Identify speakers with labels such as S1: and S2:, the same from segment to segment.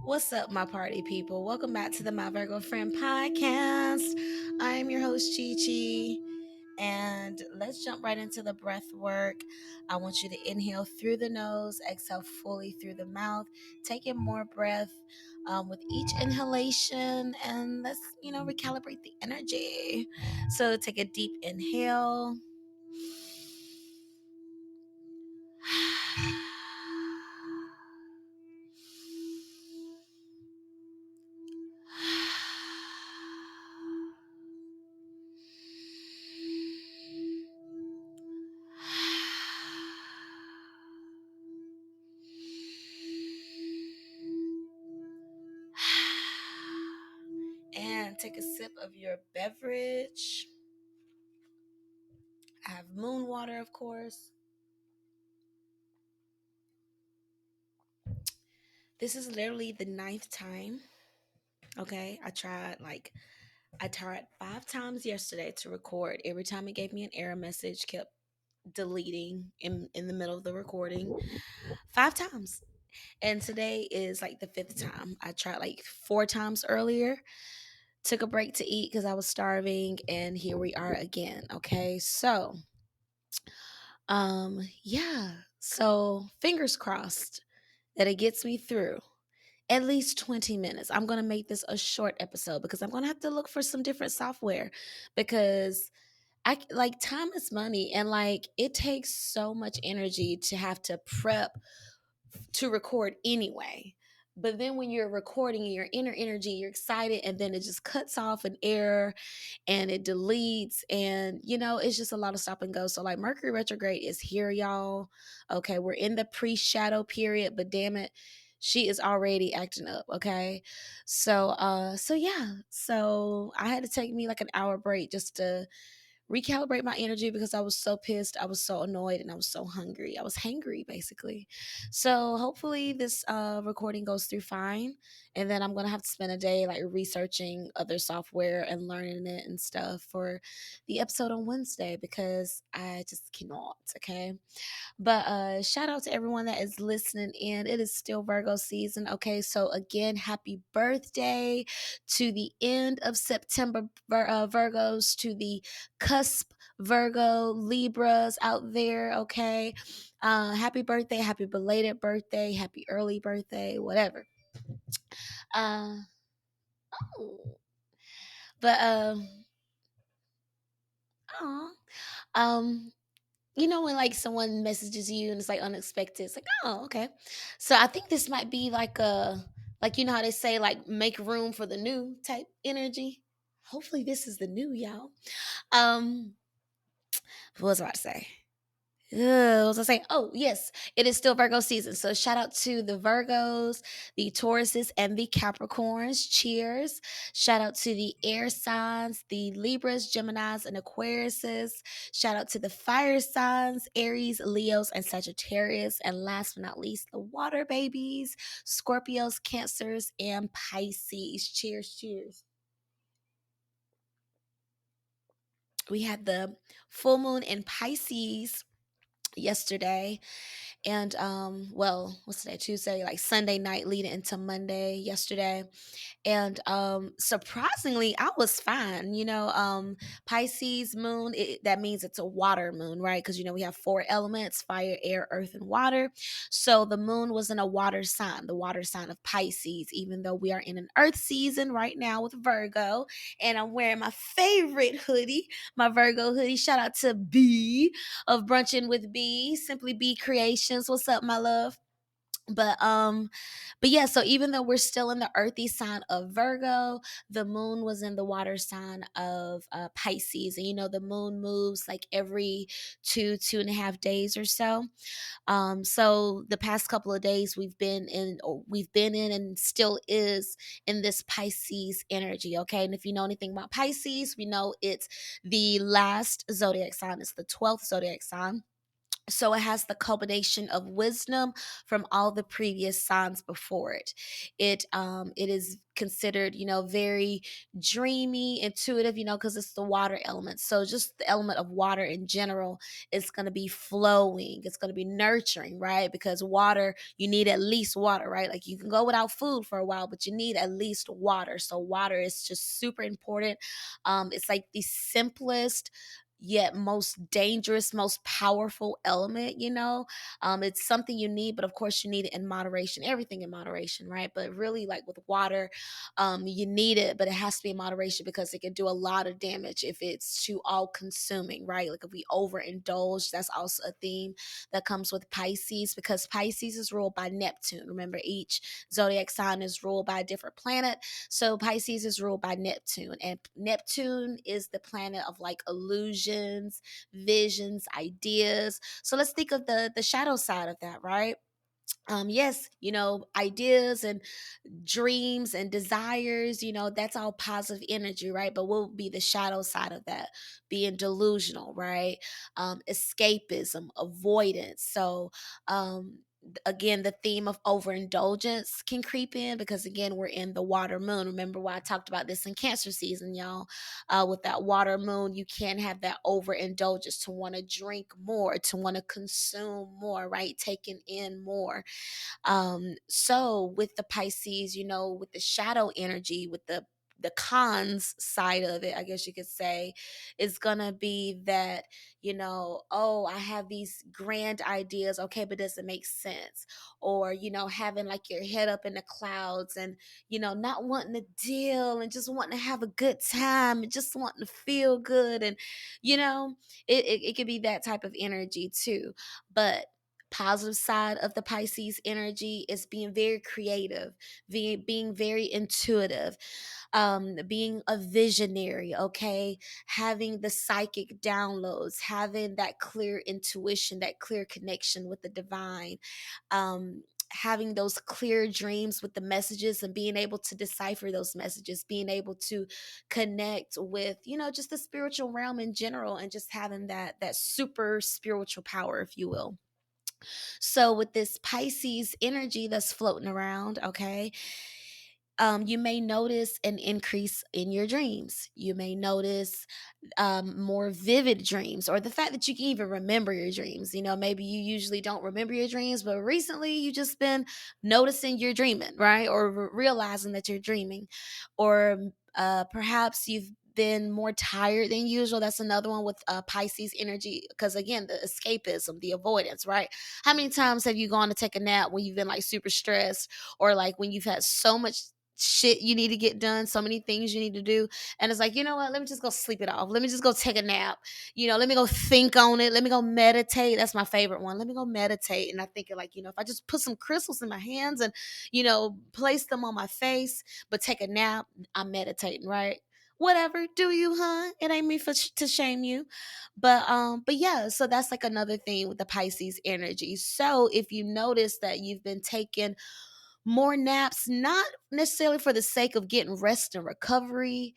S1: What's up, my party people? Welcome back to the My Virgo Friend podcast. I am your host, CheChe, and let's jump right into the breath work. I want you to inhale through the nose, exhale fully through the mouth, take in more breath with each inhalation, and let's, recalibrate the energy. So take a deep inhale. And take a sip of your beverage. I have moon water, of course. This is literally the ninth time. Okay. I tried 5 times yesterday to record. Every time it gave me an error message, kept deleting in the middle of the recording. 5 times. And today is like the fifth time. I tried like 4 times earlier. Took a break to eat because I was starving, and here we are again. Okay. Yeah. So fingers crossed that it gets me through at least 20 minutes. I'm going to make this a short episode because I'm going to have to look for some different software because I like time is money, and like it takes so much energy to have to prep to record anyway. But then when you're recording your inner energy, you're excited, and then it just cuts off an error and it deletes, and it's just a lot of stop and go. So like Mercury retrograde is here, y'all. Okay, we're in the pre-shadow period, but damn it, she is already acting up. Okay, so yeah, so I had to take me like an hour break just to recalibrate my energy because I was so pissed, I was so annoyed, and I was so hungry. I was hangry basically. So hopefully this recording goes through fine, and then I'm gonna have to spend a day like researching other software and learning it and stuff for the episode on Wednesday because I just cannot. Okay. But shout out to everyone that is listening in. It is still Virgo season. Okay. So again, happy birthday to the end of September, Virgos, to the cusp Virgo Libras out there. Okay. Happy birthday, happy belated birthday, happy early birthday, whatever. Uh, oh, but oh, um, when like someone messages you and it's like unexpected, it's like, oh, okay. So I think this might be like a, like, how they say like make room for the new type energy. Hopefully this is the new, y'all. um what was I about to say? What was I saying? Oh, yes, it is still Virgo season. So shout out to the Virgos, the Tauruses, and the Capricorns. Cheers. Shout out to the air signs, the Libras, Geminis, and Aquariuses. Shout out to the fire signs, Aries, Leos, and Sagittarius. And last but not least, the water babies, Scorpios, Cancers, and Pisces. Cheers, cheers. We had the full moon in Pisces yesterday, and well, what's today, Tuesday, like Sunday night leading into Monday yesterday. And surprisingly I was fine. Pisces moon, that means it's a water moon, right? Because we have four elements: fire, air, earth, and water. So the moon was in a water sign, the water sign of Pisces, even though we are in an earth season right now with Virgo. And I'm wearing my favorite hoodie, my Virgo hoodie. Shout out to B of Brunching with B, Simply B Creations. What's up, my love? But yeah, so even though we're still in the earthy sign of Virgo, the moon was in the water sign of Pisces. And the moon moves like every 2.5 days or so. So the past couple of days we've been in and still is in this Pisces energy. Okay, and if you know anything about Pisces, we know it's the last zodiac sign. It's the 12th zodiac sign. So it has the culmination of wisdom from all the previous signs before it. It is considered, very dreamy, intuitive, because it's the water element. So just the element of water in general is going to be flowing. It's going to be nurturing, right? Because water, you need at least water, right? Like you can go without food for a while, but you need at least water. So water is just super important. It's like the simplest yet most dangerous, most powerful element, it's something you need, but of course you need it in moderation, everything in moderation, right? But really, like with water, you need it, but it has to be in moderation because it can do a lot of damage if it's too all consuming, right? Like if we overindulge, that's also a theme that comes with Pisces, because Pisces is ruled by Neptune. Remember, each zodiac sign is ruled by a different planet. So Pisces is ruled by Neptune, and Neptune is the planet of like illusions, visions, ideas. So let's think of the shadow side of that, right? Yes, ideas and dreams and desires, that's all positive energy, right? But what will be the shadow side of that? Being delusional, right? Escapism, avoidance. So again, the theme of overindulgence can creep in, because again, we're in the water moon. Remember why I talked about this in Cancer season, y'all? With that water moon, you can have that overindulgence, to want to drink more, to want to consume more, right? Taking in more. So with the Pisces, with the shadow energy, with the cons side of it, I guess you could say, is gonna be that, oh, I have these grand ideas, okay, but does it make sense? Or, having like your head up in the clouds, and, not wanting to deal, and just wanting to have a good time, and just wanting to feel good. And, it could be that type of energy too. But positive side of the Pisces energy is being very creative, being very intuitive, being a visionary, okay? Having the psychic downloads, having that clear intuition, that clear connection with the divine, having those clear dreams with the messages, and being able to decipher those messages, being able to connect with, just the spiritual realm in general, and just having that super spiritual power, if you will. So with this Pisces energy that's floating around, okay, you may notice an increase in your dreams. You may notice more vivid dreams, or the fact that you can even remember your dreams. Maybe you usually don't remember your dreams, but recently you just been noticing you're dreaming, right? Or realizing that you're dreaming. Or perhaps you've been more tired than usual. That's another one with Pisces energy, because again, the escapism, the avoidance, right? How many times have you gone to take a nap when you've been like super stressed, or like when you've had so much shit you need to get done, so many things you need to do, and it's like, you know what, let me just go sleep it off, let me just go take a nap, let me go think on it, let me go meditate. That's my favorite one. Let me go meditate. And I think like, if I just put some crystals in my hands and place them on my face, but take a nap, I'm meditating, right? Whatever, do you, huh? It ain't me to shame you. But yeah, so that's like another thing with the Pisces energy. So if you notice that you've been taking more naps, not necessarily for the sake of getting rest and recovery,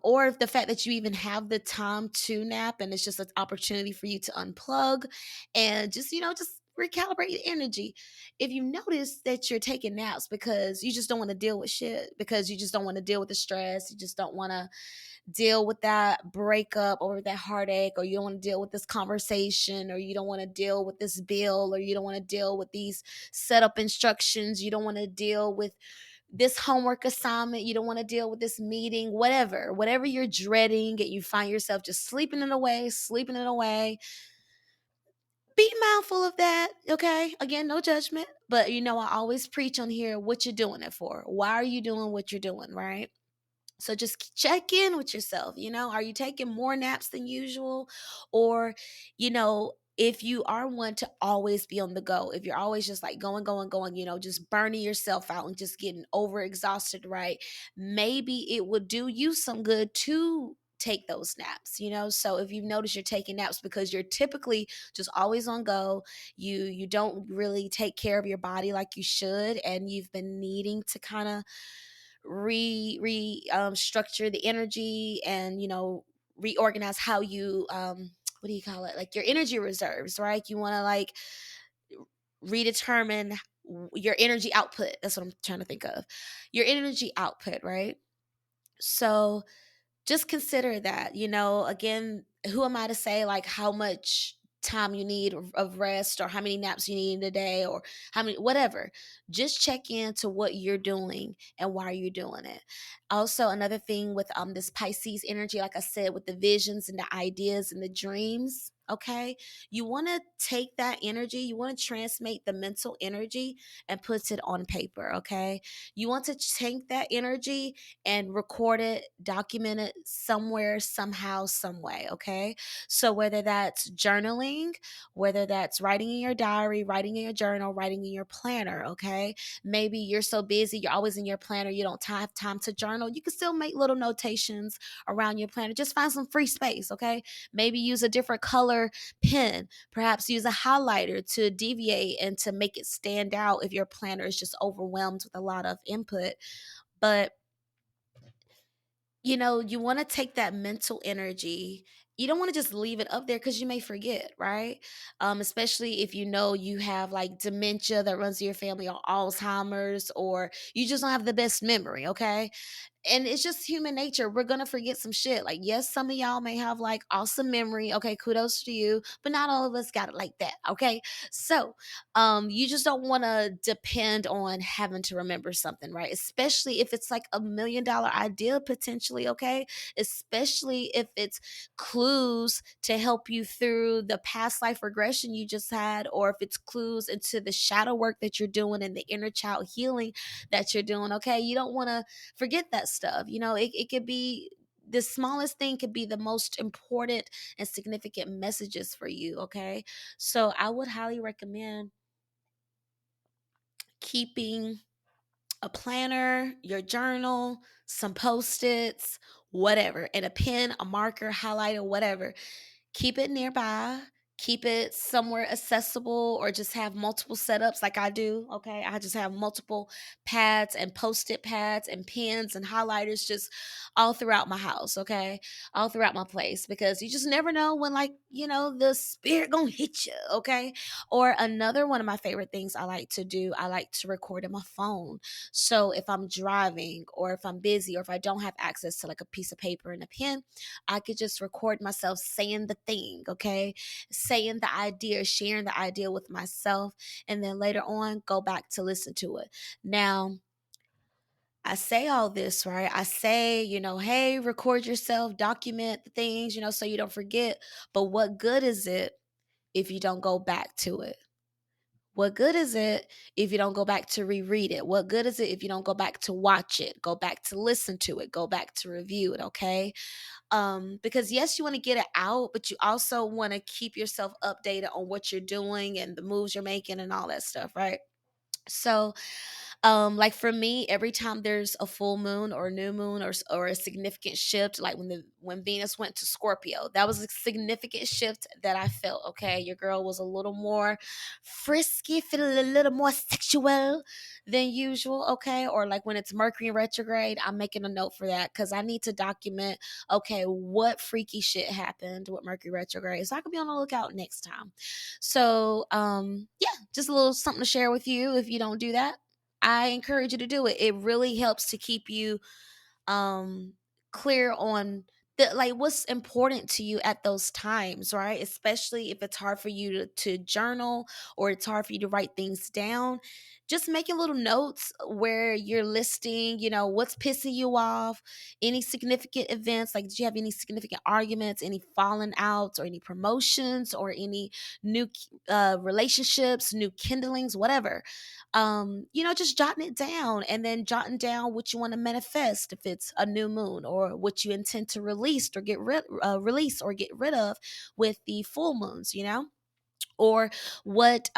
S1: or the fact that you even have the time to nap, and it's just an opportunity for you to unplug and just recalibrate your energy. If you notice that you're taking naps because you just don't want to deal with shit, because you just don't want to deal with the stress, you just don't want to deal with that breakup or that heartache, or you don't want to deal with this conversation, or you don't want to deal with this bill, or you don't want to deal with these setup instructions, you don't want to deal with this homework assignment, you don't want to deal with this meeting, whatever you're dreading, and you find yourself just sleeping it away, be mindful of that, okay? Again, no judgment, but I always preach on here what you're doing it for. Why are you doing what you're doing, right? So just check in with yourself. Are you taking more naps than usual? Or, if you are one to always be on the go, if you're always just like going, going, going, just burning yourself out and just getting overexhausted, right? Maybe it would do you some good to take those naps. So if you've noticed you're taking naps because you're typically just always on go, you don't really take care of your body like you should, and you've been needing to kind of structure the energy, and reorganize how you what do you call it, like your energy reserves, right? You want to like redetermine your energy output. That's what I'm trying to think of. Your energy output, right? So just consider that, again, who am I to say like how much time you need of rest, or how many naps you need in a day, or how many, whatever. Just check into what you're doing and why you're doing it. Also, another thing with this Pisces energy, like I said, with the visions and the ideas and the dreams, okay, you want to take that energy, you want to transmit the mental energy and put it on paper, okay? You want to take that energy and record it, document it somewhere, somehow, some way, okay? So whether that's journaling, whether that's writing in your diary, writing in your journal, writing in your planner, okay? Maybe you're so busy, you're always in your planner, you don't have time to journal. You can still make little notations around your planner. Just find some free space, okay? Maybe use a different color pen, perhaps use a highlighter to deviate and to make it stand out if your planner is just overwhelmed with a lot of input. But you want to take that mental energy. You don't want to just leave it up there because you may forget, right? Especially if you have like dementia that runs in your family, or Alzheimer's, or you just don't have the best memory, okay? And it's just human nature. We're gonna forget some shit. Like, yes, some of y'all may have like awesome memory. Okay, kudos to you, but not all of us got it like that. Okay. So you just don't want to depend on having to remember something, right? Especially if it's like $1 million idea potentially, okay? Especially if it's clues to help you through the past life regression you just had, or if it's clues into the shadow work that you're doing and the inner child healing that you're doing, okay? You don't want to forget that stuff. It could be the smallest thing, could be the most important and significant messages for you, okay? So I would highly recommend keeping a planner, your journal, some post-its, whatever, and a pen, a marker, highlighter, whatever. Keep it nearby, keep it somewhere accessible, or just have multiple setups like I do. Okay, I just have multiple pads and post-it pads and pens and highlighters just all throughout my house. Okay, all throughout my place, because you just never know when, like, the spirit gonna hit you. Okay. Or another one of my favorite things I like to do, I like to record in my phone. So if I'm driving, or if I'm busy, or if I don't have access to like a piece of paper and a pen, I could just record myself saying the thing, okay? Saying the idea, sharing the idea with myself, and then later on go back to listen to it. Now, I say all this, right? I say, hey, record yourself, document the things, so you don't forget. But what good is it if you don't go back to it? What good is it if you don't go back to reread it? What good is it if you don't go back to watch it, go back to listen to it, go back to review it, okay? Because yes, you want to get it out, but you also want to keep yourself updated on what you're doing and the moves you're making and all that stuff, right? So like for me, every time there's a full moon or a new moon, or a significant shift, like when Venus went to Scorpio, that was a significant shift that I felt. Okay, your girl was a little more frisky, feeling a little more sexual than usual. Okay, or like when it's Mercury in retrograde, I'm making a note for that because I need to document. Okay, what freaky shit happened with Mercury retrograde, so I can be on the lookout next time. So yeah, just a little something to share with you. If you don't do that, I encourage you to do it. It really helps to keep you um clear on like what's important to you at those times, right? Especially if it's hard for you to journal, or it's hard for you to write things down. Just making little notes where you're listing, what's pissing you off, any significant events, like did you have any significant arguments, any falling outs, or any promotions, or any new relationships, new kindlings, whatever. Just jotting it down, and then jotting down what you want to manifest if it's a new moon, or what you intend to release or get rid of with the full moons, or what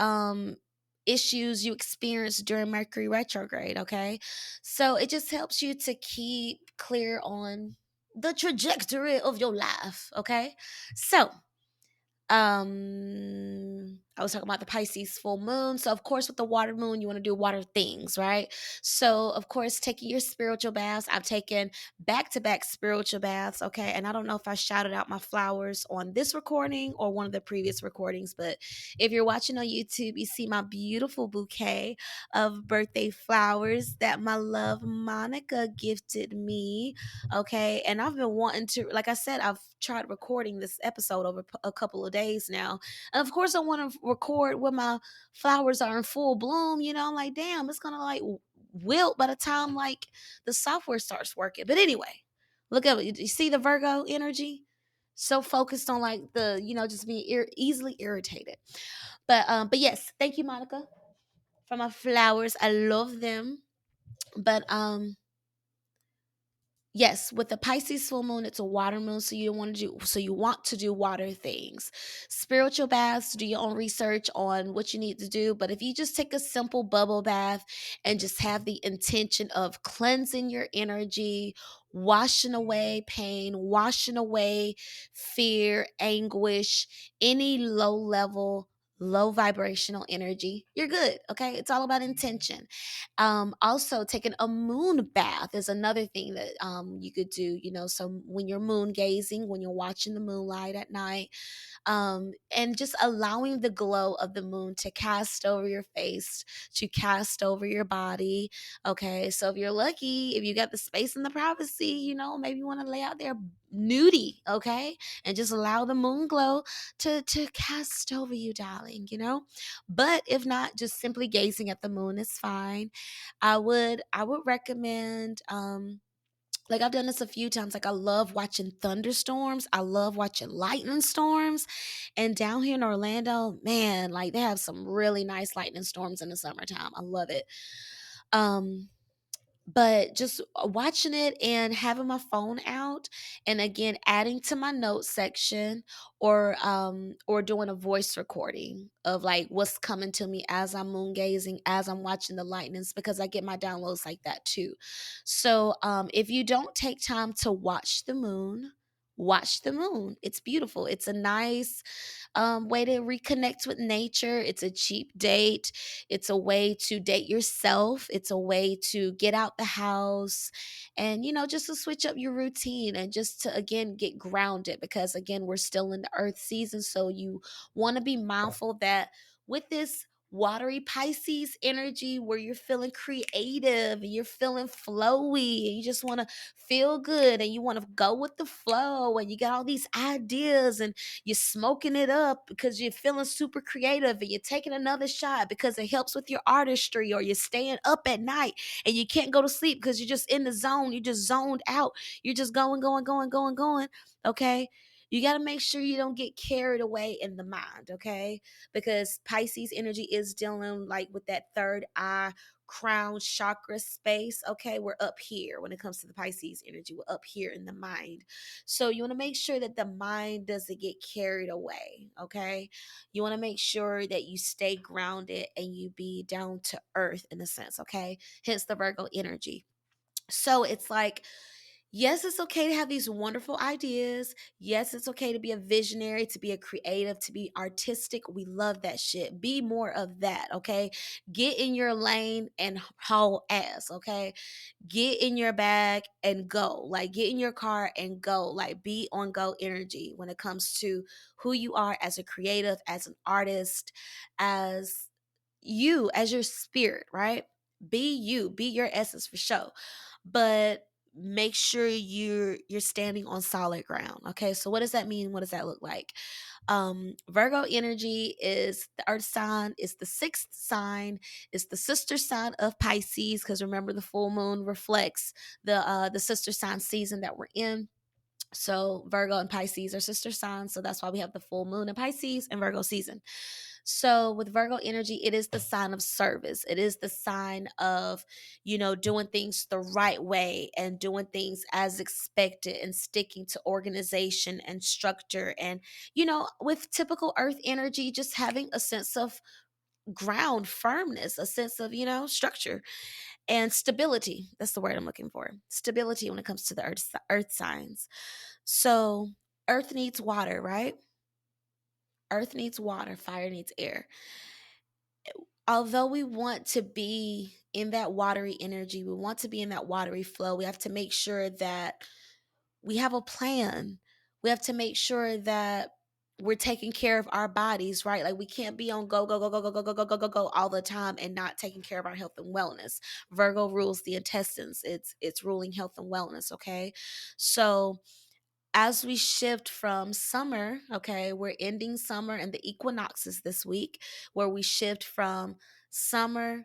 S1: issues you experienced during Mercury retrograde, okay? So it just helps you to keep clear on the trajectory of your life, okay? So I was talking about the Pisces full moon. So, of course, with the water moon, you want to do water things, right? So, of course, taking your spiritual baths. I've taken back to back spiritual baths, okay? And I don't know if I shouted out my flowers on this recording or one of the previous recordings, but if you're watching on YouTube, you see my beautiful bouquet of birthday flowers that my love Monica gifted me, okay? And I've been wanting to, like I said, I've tried recording this episode over a couple of days now, and of course, I want to record when my flowers are in full bloom. I'm like, damn, it's gonna like wilt by the time like the software starts working. But anyway, look at it. You see the Virgo energy? So focused on like the, just being easily irritated. But yes, thank you, Monica, for my flowers. I love them. But yes, with the Pisces full moon, it's a water moon, so you want to do water things. Spiritual baths, do your own research on what you need to do, but if you just take a simple bubble bath and just have the intention of cleansing your energy, washing away pain, washing away fear, anguish, any low vibrational energy, you're good, okay? It's all about intention. Also, taking a moon bath is another thing that you could do. So when you're moon gazing, when you're watching the moonlight at night, and just allowing the glow of the moon to cast over your face, to cast over your body. Okay, so if you're lucky, if you got the space and the privacy, maybe you want to lay out there nudie, okay, and just allow the moon glow to cast over you, darling. But if not, just simply gazing at the moon is fine. I would recommend like I've done this a few times. Like I love watching thunderstorms. I love watching lightning storms. And down here in Orlando, man, like they have some really nice lightning storms in the summertime. I love it. Um but just watching it and having my phone out, and again adding to my notes section, or doing a voice recording of like what's coming to me as I'm moon gazing, as I'm watching the lightnings, because I get my downloads like that too. So if you don't take time to watch the moon. It's beautiful. It's a nice way to reconnect with nature. It's a cheap date. It's a way to date yourself. It's a way to get out the house and, just to switch up your routine and just to, again, get grounded, because, again, we're still in the earth season. So you want to be mindful that with this watery Pisces energy where you're feeling creative and you're feeling flowy and you just want to feel good and you want to go with the flow and you got all these ideas and you're smoking it up because you're feeling super creative and you're taking another shot because it helps with your artistry, or you're staying up at night and you can't go to sleep because you're just in the zone, you're just zoned out, you're just going, okay? You got to make sure you don't get carried away in the mind, okay? Because Pisces energy is dealing like with that third eye crown chakra space. Okay, we're up here when it comes to the Pisces energy. We're up here in the mind. So you want to make sure that the mind doesn't get carried away. Okay, you want to make sure that you stay grounded and you be down to earth in a sense. Okay, hence the Virgo energy. So it's like, yes, it's okay to have these wonderful ideas. Yes, it's okay to be a visionary, to be a creative, to be artistic. We love that shit. Be more of that, okay? Get in your lane and haul ass, okay? Get in your bag and go. Like, get in your car and go. Like, be on go energy when it comes to who you are as a creative, as an artist, as you, as your spirit, right? Be you, be your essence for sure. But make sure you're standing on solid ground. Okay, so what does that mean? What does that look like? Virgo energy is the earth sign, it's the sixth sign, it's the sister sign of Pisces, because remember the full moon reflects the sister sign season that we're in. So Virgo and Pisces are sister signs, so that's why we have the full moon in Pisces and Virgo season. So with Virgo energy, it is the sign of service. It is the sign of, doing things the right way and doing things as expected and sticking to organization and structure. And, with typical earth energy, just having a sense of ground firmness, a sense of, structure and stability. That's the word I'm looking for. Stability when it comes to the earth signs. So earth needs water, right? Earth needs water, fire needs air. Although we want to be in that watery energy, we want to be in that watery flow, we have to make sure that we have a plan. We have to make sure that we're taking care of our bodies, right? Like we can't be on go, go, go, go, go, go, go, go, go, go, go all the time and not taking care of our health and wellness. Virgo rules the intestines. It's ruling health and wellness, okay? So as we shift from summer, okay, we're ending summer and the equinoxes this week, where we shift from summer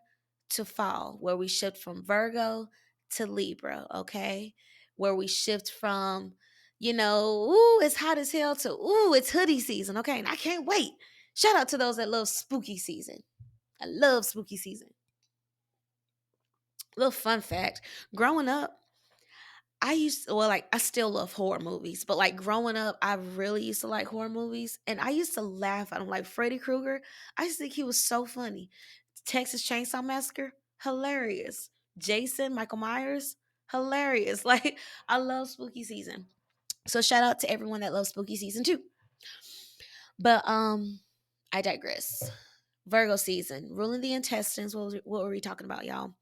S1: to fall, where we shift from Virgo to Libra, okay, where we shift from, ooh, it's hot as hell to, ooh, it's hoodie season, okay, and I can't wait. Shout out to those that love spooky season. I love spooky season. Little fun fact, growing up, I still love horror movies, but like growing up, I really used to like horror movies and I used to laugh at them. Like Freddy Krueger, I used to think he was so funny. Texas Chainsaw Massacre, hilarious. Jason, Michael Myers, hilarious. Like, I love spooky season. So shout out to everyone that loves spooky season too. But I digress. Virgo season, ruling the intestines. What were we talking about, y'all?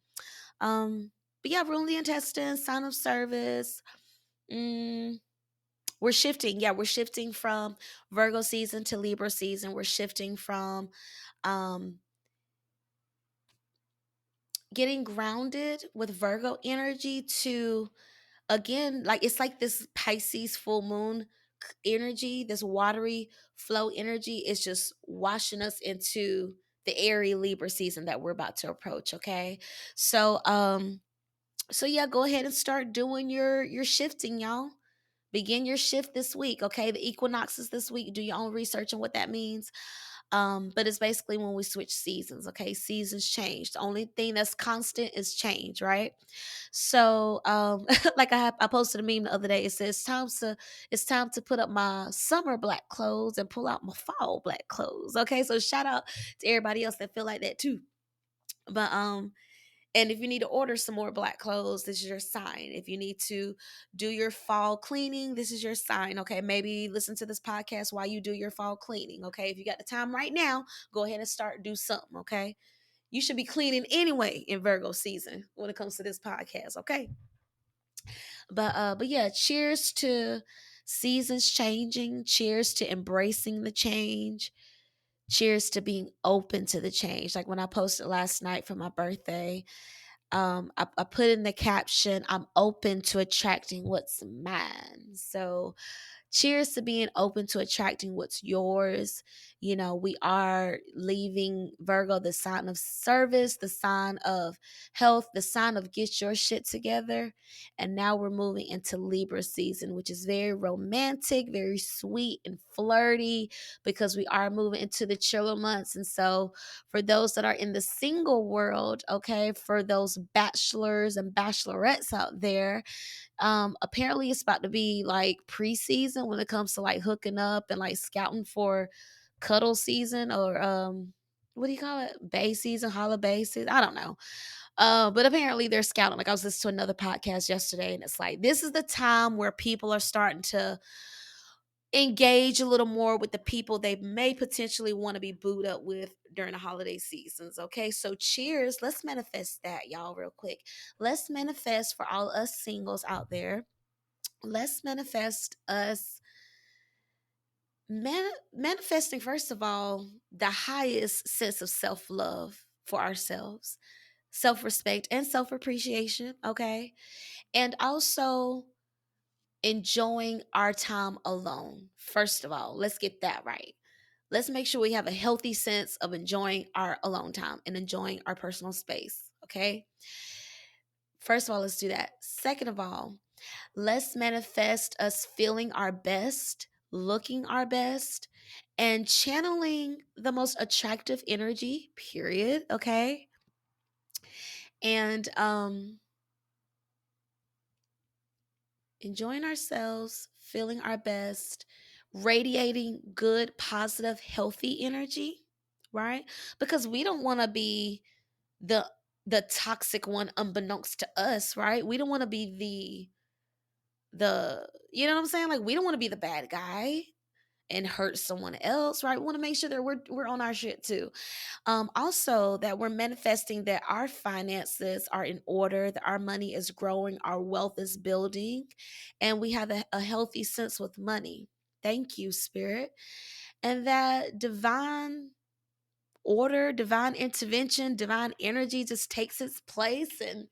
S1: Um, but yeah, ruling the intestines, sign of service. Mm, we're shifting. Yeah, we're shifting from Virgo season to Libra season. We're shifting from um getting grounded with Virgo energy to, again, like it's like this Pisces full moon energy, this watery flow energy is just washing us into the airy Libra season that we're about to approach, okay? So yeah, go ahead and start doing your shifting, y'all. Begin your shift this week, okay? The equinoxes this week. Do your own research on what that means. But it's basically when we switch seasons, okay? Seasons change. The only thing that's constant is change, right? So, like I posted a meme the other day. It says it's time to put up my summer black clothes and pull out my fall black clothes. Okay, so shout out to everybody else that feel like that too. But and if you need to order some more black clothes, this is your sign. If you need to do your fall cleaning, this is your sign. Okay. Maybe listen to this podcast while you do your fall cleaning. Okay. If you got the time right now, go ahead and start do something. Okay. You should be cleaning anyway in Virgo season when it comes to this podcast. Okay. But yeah, cheers to seasons changing. Cheers to embracing the change. Cheers to being open to the change. Like when I posted last night for my birthday, I put in the caption, I'm open to attracting what's mine. So cheers to being open to attracting what's yours. We are leaving Virgo, the sign of service, the sign of health, the sign of get your shit together. And now we're moving into Libra season, which is very romantic, very sweet and flirty because we are moving into the chiller months. And so, for those that are in the single world, okay, for those bachelors and bachelorettes out there, apparently it's about to be like preseason when it comes to like hooking up and like scouting for cuddle season, or what do you call it, bay season, holiday season, I don't know. But apparently they're scouting. Like I was listening to another podcast yesterday and it's like this is the time where people are starting to engage a little more with the people they may potentially want to be booed up with during the holiday seasons. Okay, so cheers. Let's manifest that, y'all, real quick. Let's manifest for all us singles out there. Let's manifest us manifesting, first of all, the highest sense of self-love for ourselves, self-respect and self-appreciation, okay? And also enjoying our time alone. First of all, let's get that right. Let's make sure we have a healthy sense of enjoying our alone time and enjoying our personal space, okay? First of all, let's do that. Second of all, let's manifest us feeling our best, looking our best, and channeling the most attractive energy, period, okay? And enjoying ourselves, feeling our best, radiating good, positive, healthy energy, right? Because we don't want to be the the toxic one unbeknownst to us, right? We don't want to be the you know what I'm saying? Like we don't want to be the bad guy. and hurt someone else, right? We want to make sure that we're on our shit too. Also, that we're manifesting that our finances are in order, that our money is growing, our wealth is building, and we have a healthy sense with money. Thank you, Spirit. And that divine order, divine intervention, divine energy just takes its place and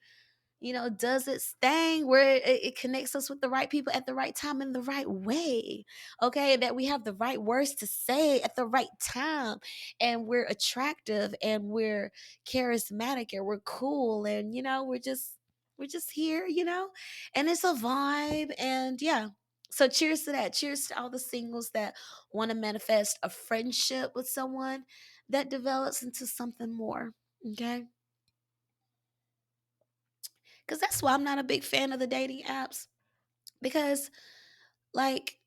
S1: does its thing where it connects us with the right people at the right time in the right way. Okay, that we have the right words to say at the right time, and we're attractive and we're charismatic and we're cool, and we're just here, and it's a vibe. And yeah, so cheers to that. Cheers to all the singles that want to manifest a friendship with someone that develops into something more. Okay, because that's why I'm not a big fan of the dating apps, because like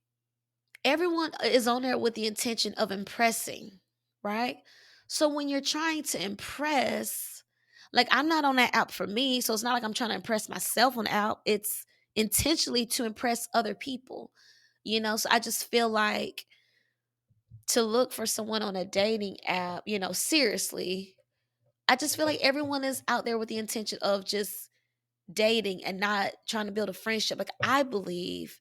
S1: everyone is on there with the intention of impressing, right? So when you're trying to impress, like I'm not on that app for me, so it's not like I'm trying to impress myself on the app. It's intentionally to impress other people, so I just feel like to look for someone on a dating app, seriously, I just feel like everyone is out there with the intention of just dating and not trying to build a friendship. Like I believe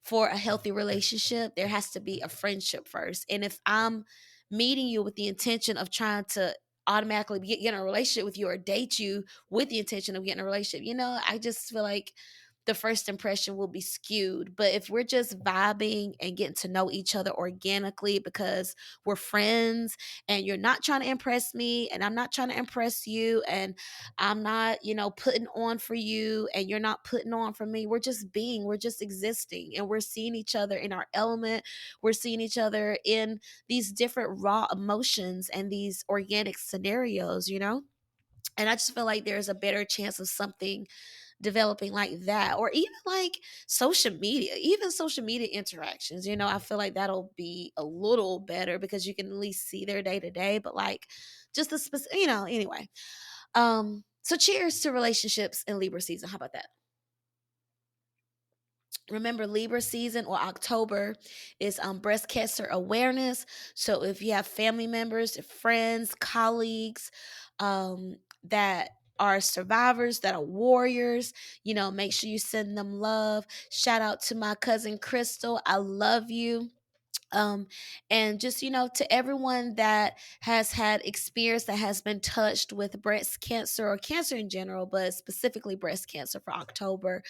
S1: for a healthy relationship, there has to be a friendship first. And if I'm meeting you with the intention of trying to automatically get in a relationship with you or date you with the intention of getting a relationship, I just feel like the first impression will be skewed. But if we're just vibing and getting to know each other organically because we're friends and you're not trying to impress me and I'm not trying to impress you and I'm not, putting on for you and you're not putting on for me, we're just existing, and we're seeing each other in our element. We're seeing each other in these different raw emotions and these organic scenarios, And I just feel like there's a better chance of something developing like that, or even like social media interactions. I feel like that'll be a little better because you can at least see their day to day, but like just the specific, anyway. So cheers to relationships in Libra season. How about that? Remember, Libra season or October is breast cancer awareness. So if you have family members, friends, colleagues that are survivors, that are warriors, make sure you send them love. Shout out to my cousin Crystal. I love you. um and just to everyone that has had experience, that has been touched with breast cancer or cancer in general, but specifically breast cancer for October,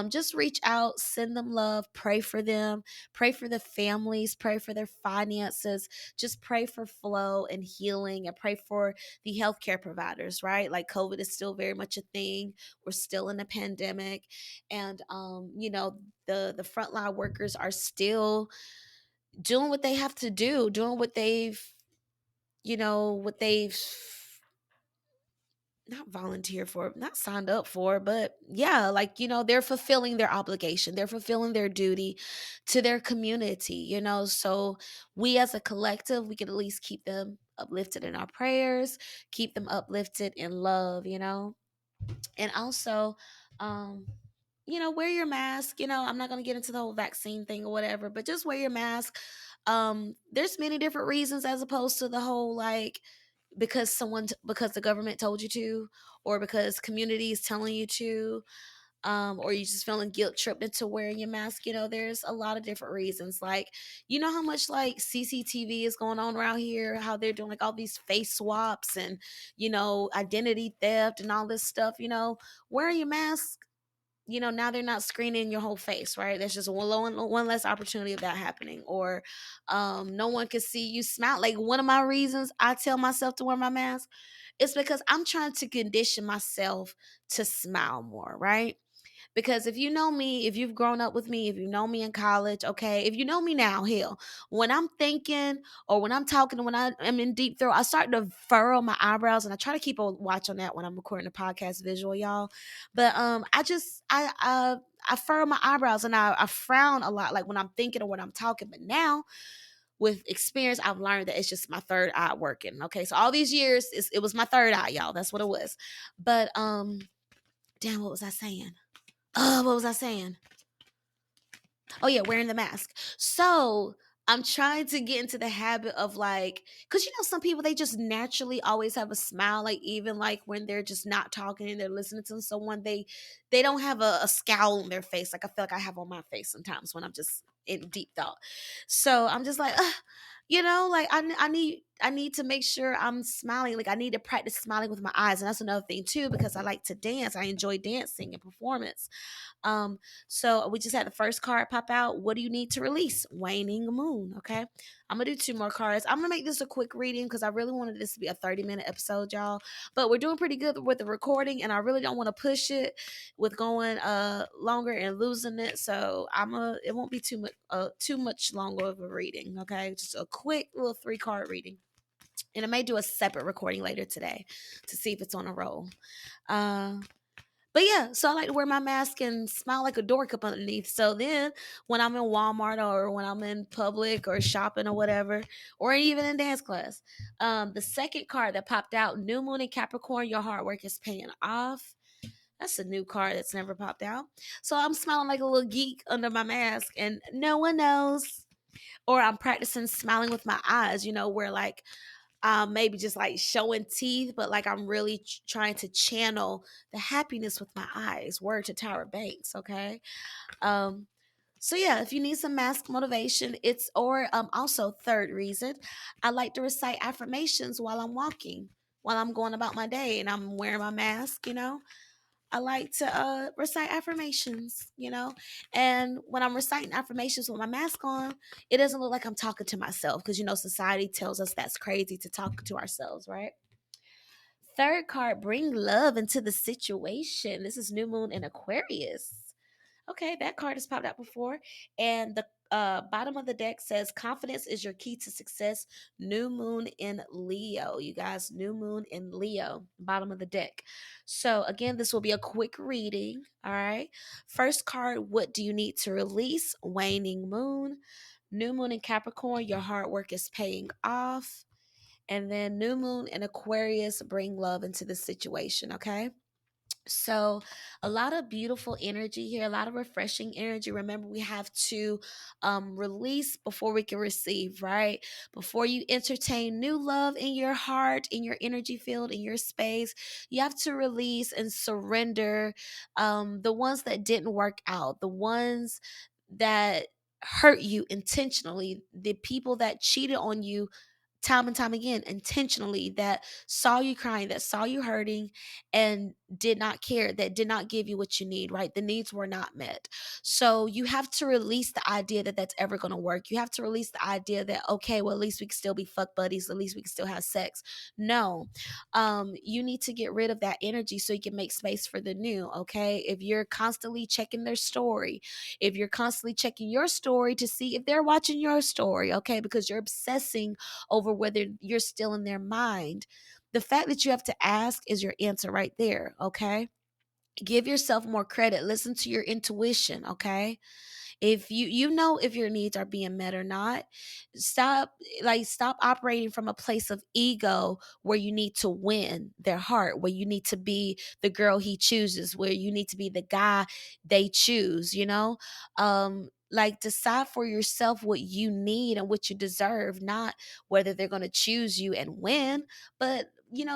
S1: just reach out, send them love, pray for them, pray for the families, pray for their finances, just pray for flow and healing, and pray for the healthcare providers, right? Like COVID is still very much a thing. We're still in a pandemic, and the frontline workers are still doing what they have to do, doing what they've not volunteered for, not signed up for, but yeah, like, they're fulfilling their obligation. They're fulfilling their duty to their community, So we as a collective, we can at least keep them uplifted in our prayers, keep them uplifted in love, And also, um, wear your mask. I'm not going to get into the whole vaccine thing or whatever, but just wear your mask. There's many different reasons as opposed to the whole like because the government told you to, or because community is telling you to, or you just feeling guilt tripped into wearing your mask. There's a lot of different reasons. Like, how much like CCTV is going on around here, how they're doing like all these face swaps and, identity theft and all this stuff, wearing your mask. Now they're not screening your whole face, right? There's just one less opportunity of that happening. Or no one can see you smile. Like, one of my reasons I tell myself to wear my mask is because I'm trying to condition myself to smile more, right? Because if you know me, if you've grown up with me, if you know me in college, okay, if you know me now, hell, when I'm thinking or when I'm talking, when I'm in deep throat, I start to furrow my eyebrows, and I try to keep a watch on that when I'm recording a podcast visual, y'all. But I furrow my eyebrows, and I frown a lot, like when I'm thinking or when I'm talking. But now, with experience, I've learned that it's just my third eye working. Okay, so all these years, it was my third eye, y'all. That's what it was. But damn, what was I saying? What was I saying? Oh yeah, wearing the mask. So I'm trying to get into the habit of like, because some people they just naturally always have a smile, like even like when they're just not talking and they're listening to someone, they don't have a scowl on their face like I feel like I have on my face sometimes when I'm just in deep thought. So I'm just like, like I need to make sure I'm smiling. Like I need to practice smiling with my eyes, and that's another thing too because I like to dance. I enjoy dancing and performance. Um, so we just had the first card pop out. What do you need to release? Waning moon. Okay. I'm gonna do two more cards. I'm gonna make this a quick reading because I really wanted this to be a 30-minute episode, y'all. But we're doing pretty good with the recording, and I really don't want to push it with going longer and losing it. So it won't be too much longer of a reading. Okay. Just a quick little 3-card reading. And I may do a separate recording later today to see if it's on a roll. Uh but yeah, so I like to wear my mask and smile like a dork up underneath. So then when I'm in Walmart or when I'm in public or shopping or whatever, or even in dance class, the second card that popped out, New Moon in Capricorn, your hard work is paying off. That's a new card that's never popped out. So I'm smiling like a little geek under my mask and no one knows. Or I'm practicing smiling with my eyes, where like maybe just like showing teeth, but like I'm really trying to channel the happiness with my eyes. Word to Tower Banks, okay? Um, so yeah, if you need some mask motivation, also third reason, I like to recite affirmations while I'm walking, while I'm going about my day, and I'm wearing my mask. I like to recite affirmations, and when I'm reciting affirmations with my mask on, it doesn't look like I'm talking to myself because, society tells us that's crazy to talk to ourselves, right? Third card, bring love into the situation. This is New Moon in Aquarius. Okay, that card has popped out before. And the bottom of the deck says, confidence is your key to success. New moon in Leo. You guys, new moon in Leo, bottom of the deck. So, again, this will be a quick reading. All right. First card, what do you need to release? Waning moon. New moon in Capricorn, your hard work is paying off. And then new moon in Aquarius, bring love into the situation. Okay. So, a lot of beautiful energy here, a lot of refreshing energy. Remember, we have to release before we can receive, right? Before you entertain new love in your heart, in your energy field, in your space, you have to release and surrender the ones that didn't work out, the ones that hurt you intentionally, the people that cheated on you time and time again intentionally, that saw you crying, that saw you hurting, and did not care, that did not give you what you need, right? The needs were not met. So you have to release the idea that that's ever going to work. You have to release the idea that, okay, well, at least we can still be fuck buddies, at least we can still have sex. No. You need to get rid of that energy so you can make space for the new. Okay, if you're constantly checking their story, if you're constantly checking your story to see if they're watching your story, okay, because you're obsessing over whether you're still in their mind. The fact that you have to ask is your answer right there, okay? Give yourself more credit. Listen to your intuition, okay? If you know if your needs are being met or not, stop operating from a place of ego where you need to win their heart, where you need to be the girl he chooses, where you need to be the guy they choose, like decide for yourself what you need and what you deserve, not whether they're going to choose you and win, but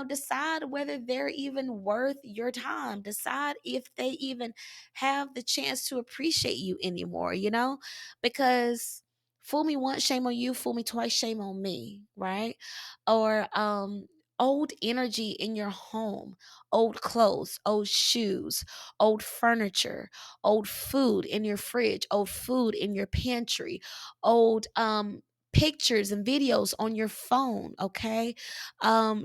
S1: decide whether they're even worth your time. Decide if they even have the chance to appreciate you anymore, because fool me once, shame on you, fool me twice, shame on me, right? Or old energy in your home, old clothes, old shoes, old furniture, old food in your fridge, old food in your pantry, old pictures and videos on your phone, okay?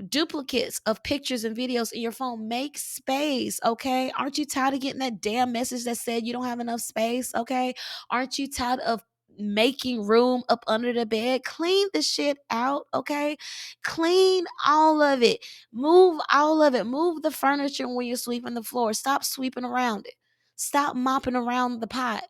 S1: Duplicates of pictures and videos in your phone. Make space, okay? Aren't you tired of getting that damn message that said you don't have enough space, okay? Aren't you tired of making room up under the bed? Clean the shit out, okay? Clean all of it. Move all of it. Move the furniture when you're sweeping the floor. Stop sweeping around it. Stop mopping around the pot.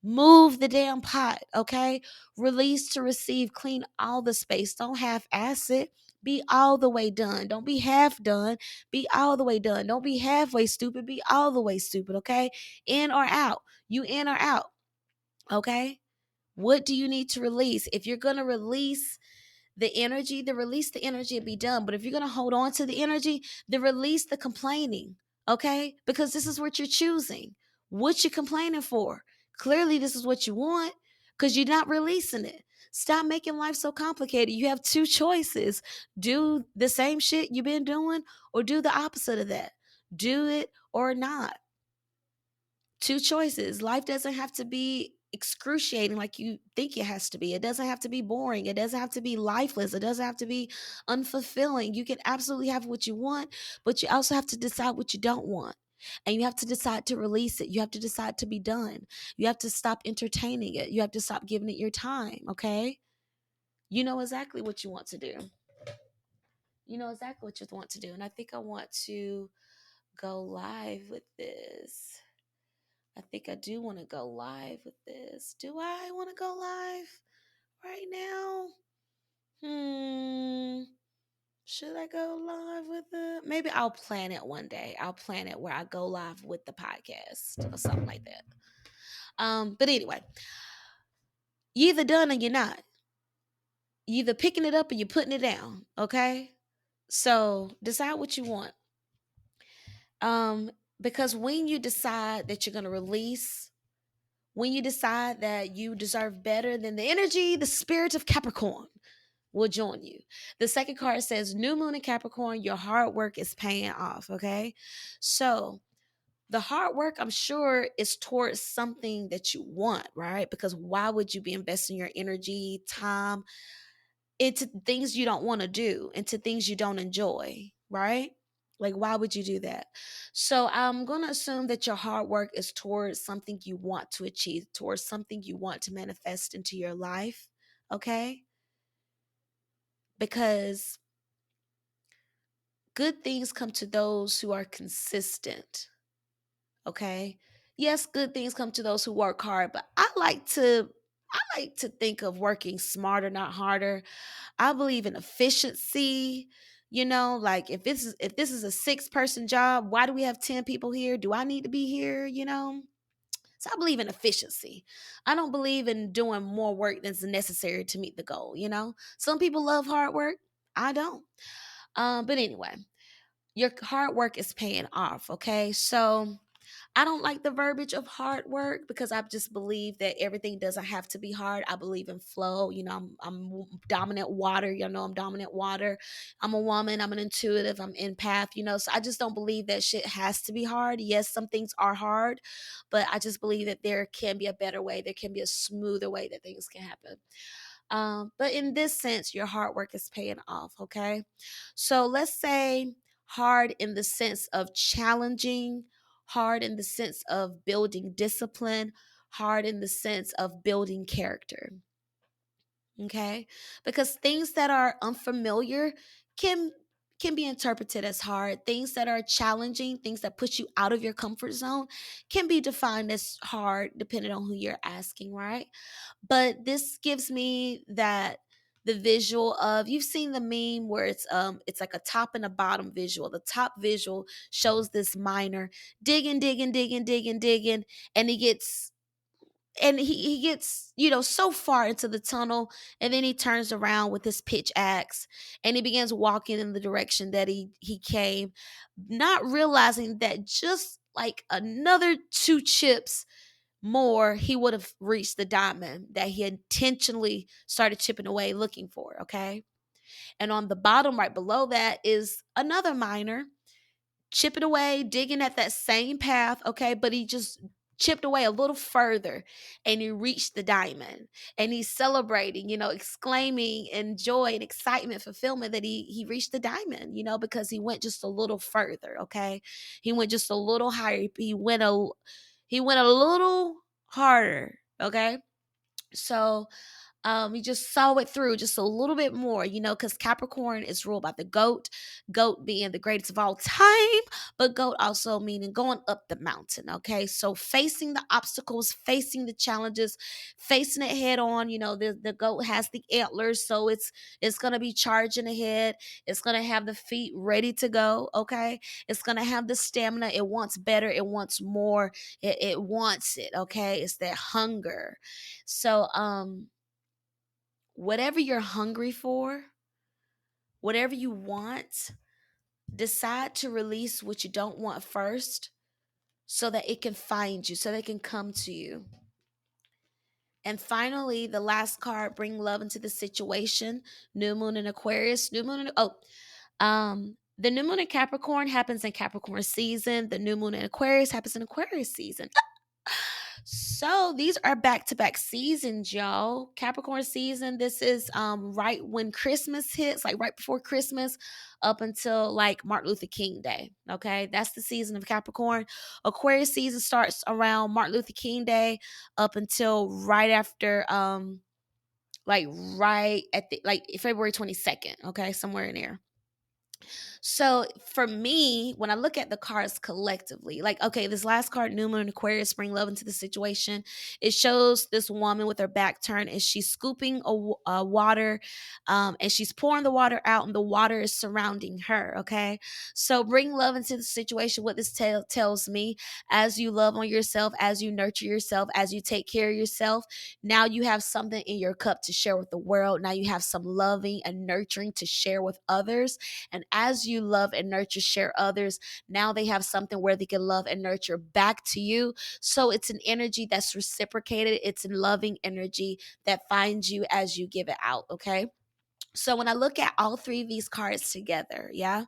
S1: Move the damn pot, okay? Release to receive. Clean all the space. Don't half ass it. Be all the way done. Don't be half done. Be all the way done. Don't be halfway stupid. Be all the way stupid, okay? In or out. You in or out, okay? What do you need to release? If you're going to release the energy, then release the energy and be done. But if you're going to hold on to the energy, then release the complaining, okay? Because this is what you're choosing. What you complaining for? Clearly, this is what you want because you're not releasing it. Stop making life so complicated. You have two choices. Do the same shit you've been doing or do the opposite of that. Do it or not. Two choices. Life doesn't have to be excruciating like you think it has to be. It doesn't have to be boring. It doesn't have to be lifeless. It doesn't have to be unfulfilling. You can absolutely have what you want, but you also have to decide what you don't want. And you have to decide to release it. You have to decide to be done. You have to stop entertaining it. You have to stop giving it your time, okay? You know exactly what you want to do. You know exactly what you want to do. And I think I want to go live with this. I think I do want to go live with this. Do I want to go live right now? Should I go live with it? Maybe I'll plan it one day. I'll plan it where I go live with the podcast or something like that. But anyway, you're either done or you're not. You're either picking it up or you're putting it down. Okay. So decide what you want. Because when you decide that you're gonna release, when you decide that you deserve better, then the energy, the spirit of Capricorn will join you. The second card says, New Moon in Capricorn, your hard work is paying off. Okay. So the hard work, I'm sure, is towards something that you want, right? Because why would you be investing your energy, time into things you don't want to do, into things you don't enjoy, right? Like, why would you do that? So I'm going to assume that your hard work is towards something you want to achieve, towards something you want to manifest into your life, okay? Because good things come to those who are consistent, okay? Yes, good things come to those who work hard, but I like to think of working smarter, not harder. I believe in efficiency. Like if this is a 6-person job, why do we have 10 people here? Do I need to be here? So I believe in efficiency. I don't believe in doing more work than's necessary to meet the goal. Some people love hard work. I don't. But anyway, your hard work is paying off. Okay. So I don't like the verbiage of hard work because I just believe that everything doesn't have to be hard. I believe in flow. I'm dominant water. I'm dominant water. I'm a woman. I'm an intuitive. I'm empath. So I just don't believe that shit has to be hard. Yes, some things are hard, but I just believe that there can be a better way. There can be a smoother way that things can happen. But in this sense, your hard work is paying off. Okay. So let's say hard in the sense of challenging, hard in the sense of building discipline, hard in the sense of building character. Okay. Because things that are unfamiliar can can be interpreted as hard. Things that are challenging, things that push you out of your comfort zone can be defined as hard depending on who you're asking, right? But this gives me that the visual of, you've seen the meme where it's like a top and a bottom visual. The top visual shows this miner digging, digging, digging, digging, digging, and he gets so far into the tunnel, and then he turns around with his pitch axe and he begins walking in the direction that he came, not realizing that just like another two chips more, he would have reached the diamond that he intentionally started chipping away looking for. Okay. And on the bottom right below that is another miner chipping away, digging at that same path. Okay. But he just chipped away a little further and he reached the diamond, and he's celebrating, exclaiming in joy and excitement, fulfillment that he reached the diamond, because he went just a little further. Okay. He went just a little higher. He went a little harder. Okay. So You just saw it through just a little bit more, because Capricorn is ruled by the goat being the greatest of all time, but goat also meaning going up the mountain. Okay, so facing the obstacles, facing the challenges, facing it head on. The goat has the antlers, so it's gonna be charging ahead. It's gonna have the feet ready to go. Okay, it's gonna have the stamina. It wants better. It wants more. It wants it. Okay, it's that hunger. So whatever you're hungry for, whatever you want, decide to release what you don't want first so that it can find you, so that it can come to you. And finally, the last card, bring love into the situation. New moon in Aquarius. The new moon in Capricorn happens in Capricorn season. The new moon in Aquarius happens in Aquarius season. So these are back-to-back seasons, y'all. Capricorn season, this is right when Christmas hits, like right before Christmas, up until like Martin Luther King Day. Okay, that's the season of Capricorn. Aquarius season starts around Martin Luther King Day up until right after like right at the like February 22nd. Okay, somewhere in there. So for me, when I look at the cards collectively, like, okay, this last card, New Moon Aquarius, bring love into the situation. It shows this woman with her back turned and she's scooping a water and she's pouring the water out and the water is surrounding her. Okay. So bring love into the situation. What this tells me, as you love on yourself, as you nurture yourself, as you take care of yourself, now you have something in your cup to share with the world. Now you have some loving and nurturing to share with others. And as you love and nurture, share others, now they have something where they can love and nurture back to you. So it's an energy that's reciprocated. It's a loving energy that finds you as you give it out. Okay. So when I look at all three of these cards together, yeah,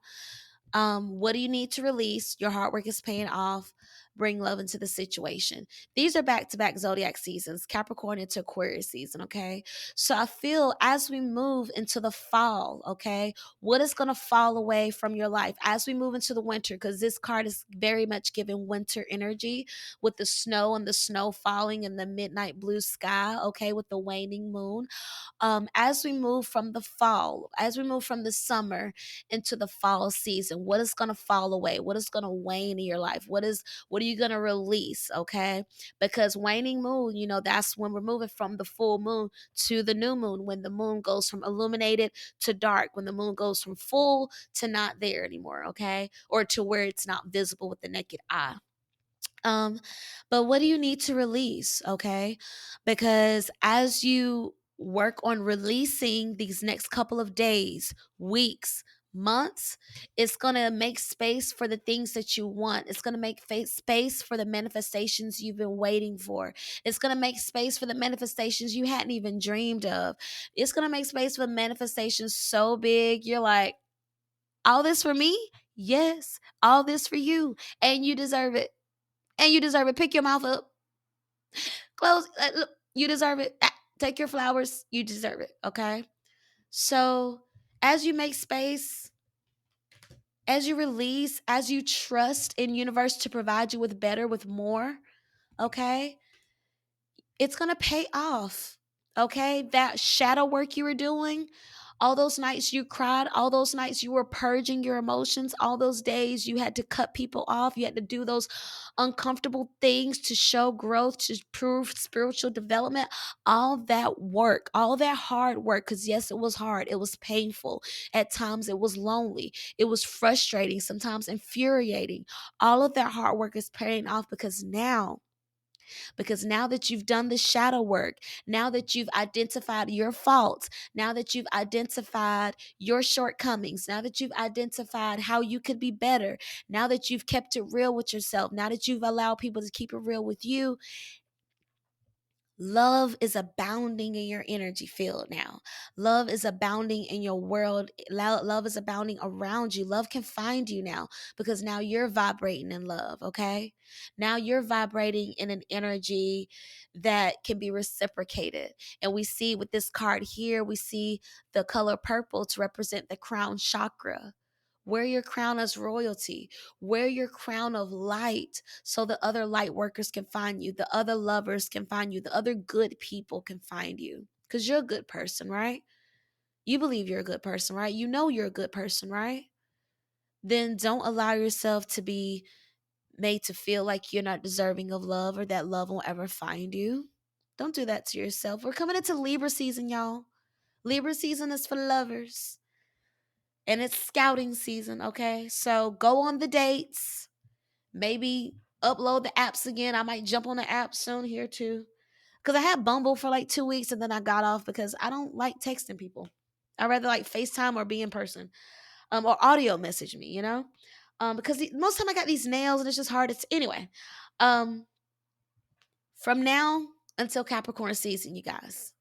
S1: what do you need to release? Your hard work is paying off. Bring love into the situation. These are back-to-back zodiac seasons, Capricorn into Aquarius season. Okay, so I feel as we move into the fall, okay, what is going to fall away from your life as we move into the winter, because this card is very much giving winter energy with the snow and the snow falling in the midnight blue sky, okay, with the waning moon. As we move from the fall, as we move from the summer into the fall season, what is going to fall away? What is going to wane in your life? What are you going to release? Okay, because waning moon, that's when we're moving from the full moon to the new moon, when the moon goes from illuminated to dark, when the moon goes from full to not there anymore. Okay, or to where it's not visible with the naked eye. um but what do you need to release? Okay, because as you work on releasing these next couple of days, weeks, months, it's going to make space for the things that you want. It's going to make space for the manifestations you've been waiting for. It's going to make space for the manifestations you hadn't even dreamed of. It's going to make space for manifestations so big you're like, all this for me? Yes, all this for you, and you deserve it. And you deserve it. Pick your mouth up. Close. Look, you deserve it. Take your flowers. You deserve it. Okay. So as you make space, as you release, as you trust in universe to provide you with better, with more, okay, it's going to pay off. Okay. That shadow work you were doing, all those nights you cried, all those nights you were purging your emotions, all those days you had to cut people off, you had to do those uncomfortable things to show growth, to prove spiritual development, all that work, all that hard work, because yes, it was hard, it was painful, at times it was lonely, it was frustrating, sometimes infuriating. All of that hard work is paying off because now that you've done the shadow work, now that you've identified your faults, now that you've identified your shortcomings, now that you've identified how you could be better, now that you've kept it real with yourself, now that you've allowed people to keep it real with you, love is abounding in your energy field now. Love is abounding in your world. Love is abounding around you. Love can find you now because now you're vibrating in love, okay? Now you're vibrating in an energy that can be reciprocated. And we see with this card here, we see the color purple to represent the crown chakra. Wear your crown as royalty. Wear your crown of light so the other light workers can find you. The other lovers can find you. The other good people can find you. Because you're a good person, right? You believe you're a good person, right? You know you're a good person, right? Then don't allow yourself to be made to feel like you're not deserving of love or that love won't ever find you. Don't do that to yourself. We're coming into Libra season, y'all. Libra season is for lovers and it's scouting season, okay? So go on the dates. Maybe upload the apps again. I might jump on the app soon here too. Because I had Bumble for like 2 weeks and then I got off because I don't like texting people. I rather like FaceTime or be in person, or audio message me, because most time I got these nails and it's just hard. It's anyway. Um, from now until Capricorn season, you guys,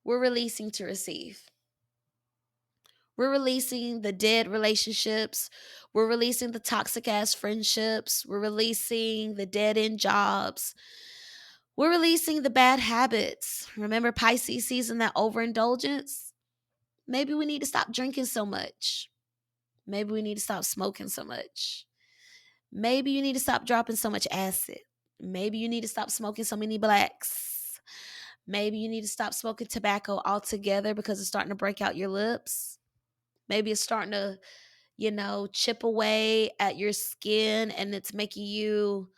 S1: we're releasing to receive. We're releasing the dead relationships. We're releasing the toxic ass friendships. We're releasing the dead end jobs. We're releasing the bad habits. Remember Pisces season, that overindulgence? Maybe we need to stop drinking so much. Maybe we need to stop smoking so much. Maybe you need to stop dropping so much acid. Maybe you need to stop smoking so many blacks. Maybe you need to stop smoking tobacco altogether because it's starting to break out your lips. Maybe it's starting to, chip away at your skin and it's making you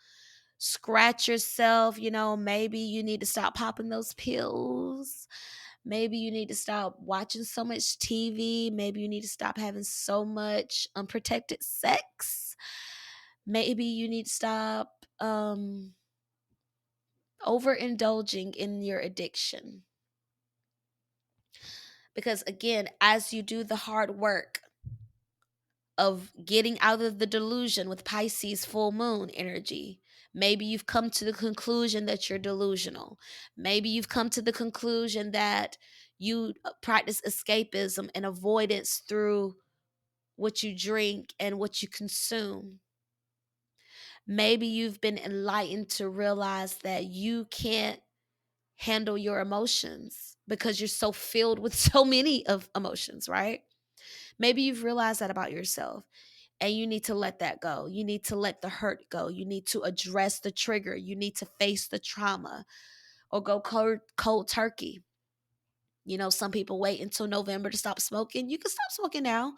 S1: scratch yourself. Maybe you need to stop popping those pills. Maybe you need to stop watching so much TV. Maybe you need to stop having so much unprotected sex. Maybe you need to stop overindulging in your addiction. Because again, as you do the hard work of getting out of the delusion with Pisces full moon energy, maybe you've come to the conclusion that you're delusional. Maybe you've come to the conclusion that you practice escapism and avoidance through what you drink and what you consume. Maybe you've been enlightened to realize that you can't handle your emotions because you're so filled with so many of emotions, right? Maybe you've realized that about yourself and you need to let that go. You need to let the hurt go. You need to address the trigger. You need to face the trauma or go cold turkey. Some people wait until November to stop smoking. You can stop smoking now.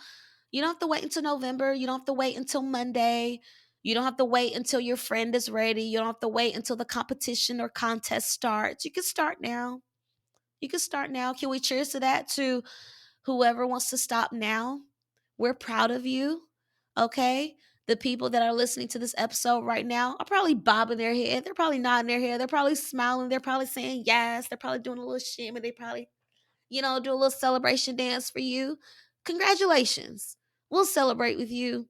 S1: You don't have to wait until November. You don't have to wait until Monday. You don't have to wait until your friend is ready. You don't have to wait until the competition or contest starts. You can start now. You can start now. Can we cheers to that, to whoever wants to stop now? We're proud of you. Okay? The people that are listening to this episode right now are probably bobbing their head. They're probably nodding their head. They're probably smiling. They're probably saying yes. They're probably doing a little shimmy. They probably, do a little celebration dance for you. Congratulations. We'll celebrate with you.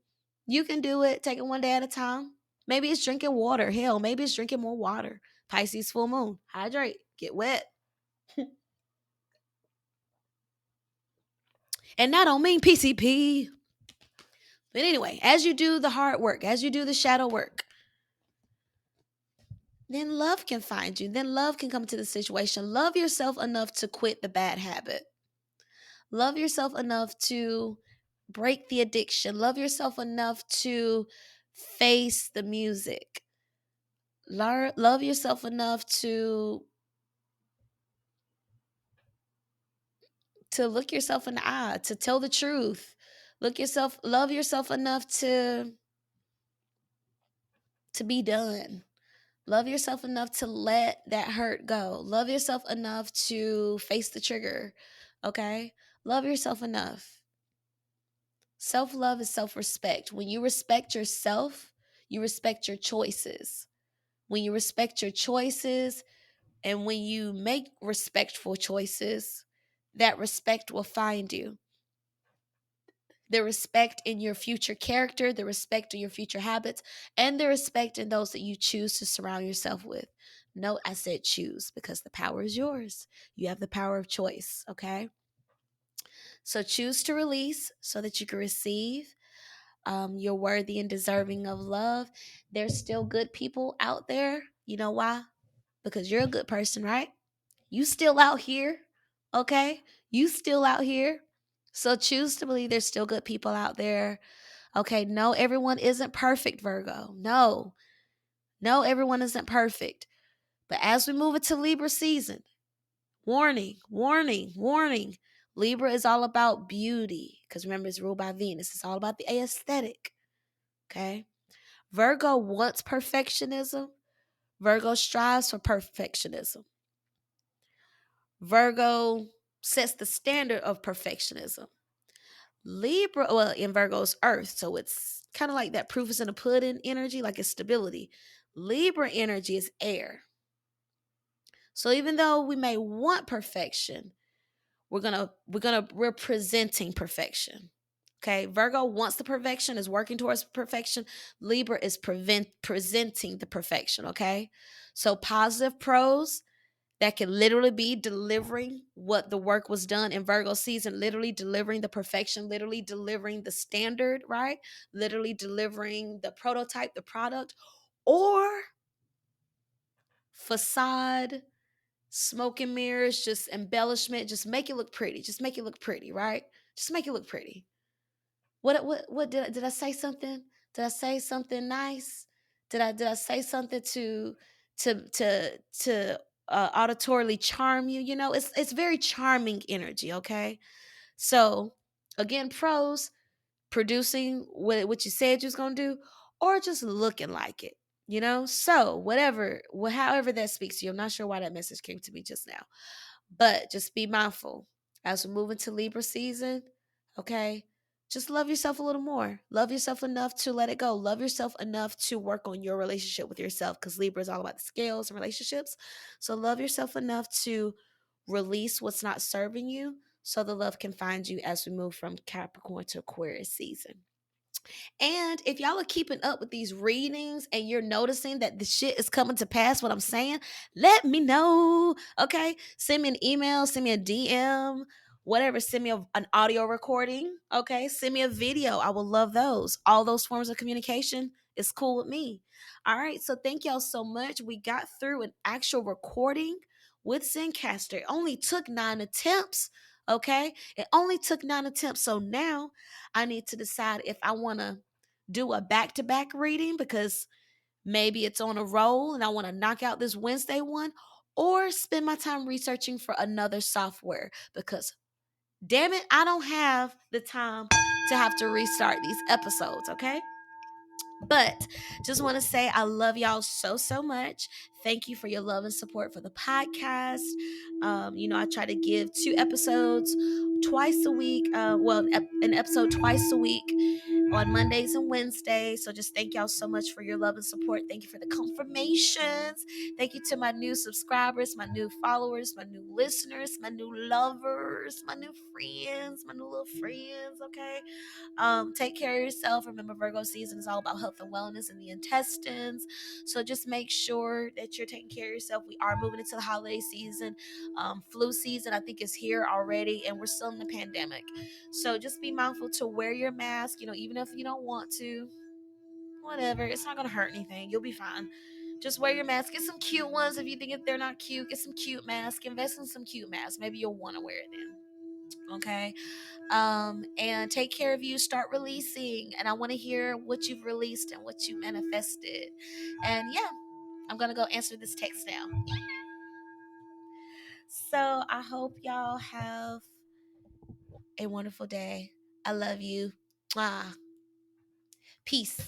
S1: You can do it. Take it one day at a time. Maybe it's drinking water. Hell, maybe it's drinking more water. Pisces full moon. Hydrate. Get wet. And I don't mean PCP. But anyway, as you do the hard work, as you do the shadow work, then love can find you. Then love can come to the situation. Love yourself enough to quit the bad habit. Love yourself enough to break the addiction. Love yourself enough to face the music. Love yourself enough to look yourself in the eye, to tell the truth. Love yourself enough to be done. Love yourself enough to let that hurt go. Love yourself enough to face the trigger. Okay? Love yourself enough. Self-love is self-respect. When you respect yourself, you respect your choices. When you respect your choices and when you make respectful choices, that respect will find you. The respect in your future character, the respect in your future habits, and the respect in those that you choose to surround yourself with. No, I said choose because the power is yours. You have the power of choice, okay? So choose to release so that you can receive. You're worthy and deserving of love. There's still good people out there. You know why? Because you're a good person, right? You still out here, okay? You still out here. So choose to believe there's still good people out there. Okay, no, everyone isn't perfect, Virgo. No, everyone isn't perfect. But as we move into Libra season, Warning, warning, warning. Libra is all about beauty because remember, it's ruled by Venus. It's all about the aesthetic. Okay. Virgo wants perfectionism. Virgo strives for perfectionism. Virgo sets the standard of perfectionism. Libra, well, in Virgo's Earth, so it's kind of like that proof is in the pudding energy, like it's stability. Libra energy is air. So even though we may want perfection, we're presenting perfection. Okay, Virgo wants the perfection, is working towards perfection. Libra is presenting the perfection. Okay, so positive pros that can literally be delivering what the work was done in Virgo season, literally delivering the perfection, literally delivering the standard, right? Literally delivering the prototype, the product, or facade, smoke and mirrors, just embellishment, just make it look pretty. Just make it look pretty, right? Just make it look pretty. What did I say something? Did I say something nice? Did I say something to auditorily charm you? You know, it's very charming energy, okay? So again, pros, producing what you said you was gonna do, or just looking like it, you know? So however that speaks to you. I'm not sure why that message came to me just now. But just be mindful as we move into Libra season, okay? Just love yourself a little more. Love yourself enough to let it go. Love yourself enough to work on your relationship with yourself because Libra is all about the scales and relationships. So love yourself enough to release what's not serving you so the love can find you as we move from Capricorn to Aquarius season. And if y'all are keeping up with these readings and you're noticing that the shit is coming to pass, what I'm saying, let me know. Okay. Send me an email, send me a DM, whatever. Send me an audio recording. Okay. Send me a video. I will love those. All those forms of communication is cool with me. All right. So thank y'all so much. We got through an actual recording with Zencaster. It only took 9 attempts. Okay. It only took 9 attempts. So now I need to decide if I want to do a back-to-back reading because maybe it's on a roll and I want to knock out this Wednesday one, or spend my time researching for another software because damn it, I don't have the time to have to restart these episodes, okay? But just want to say I love y'all so much. Thank you for your love and support for the podcast. I try to give 2 episodes twice a week. An episode twice a week on Mondays and Wednesdays. So just thank y'all so much for your love and support. Thank you for the confirmations. Thank you to my new subscribers, my new followers, my new listeners, my new lovers, my new friends, my new little friends. Okay. Take care of yourself. Remember, Virgo season is all about health and wellness and the intestines. So just make sure that you're taking care of yourself. We are moving into the holiday season. Flu season, I think, is here already, and we're still in the pandemic. So just be mindful to wear your mask, even if you don't want to. Whatever. It's not going to hurt anything. You'll be fine. Just wear your mask. Get some cute ones if you think if they're not cute. Get some cute masks. Invest in some cute masks. Maybe you'll want to wear it then. Okay. And take care of you. Start releasing, and I want to hear what you've released and what you manifested. And yeah, I'm gonna go answer this text now. So I hope y'all have a wonderful day. I love you. Peace.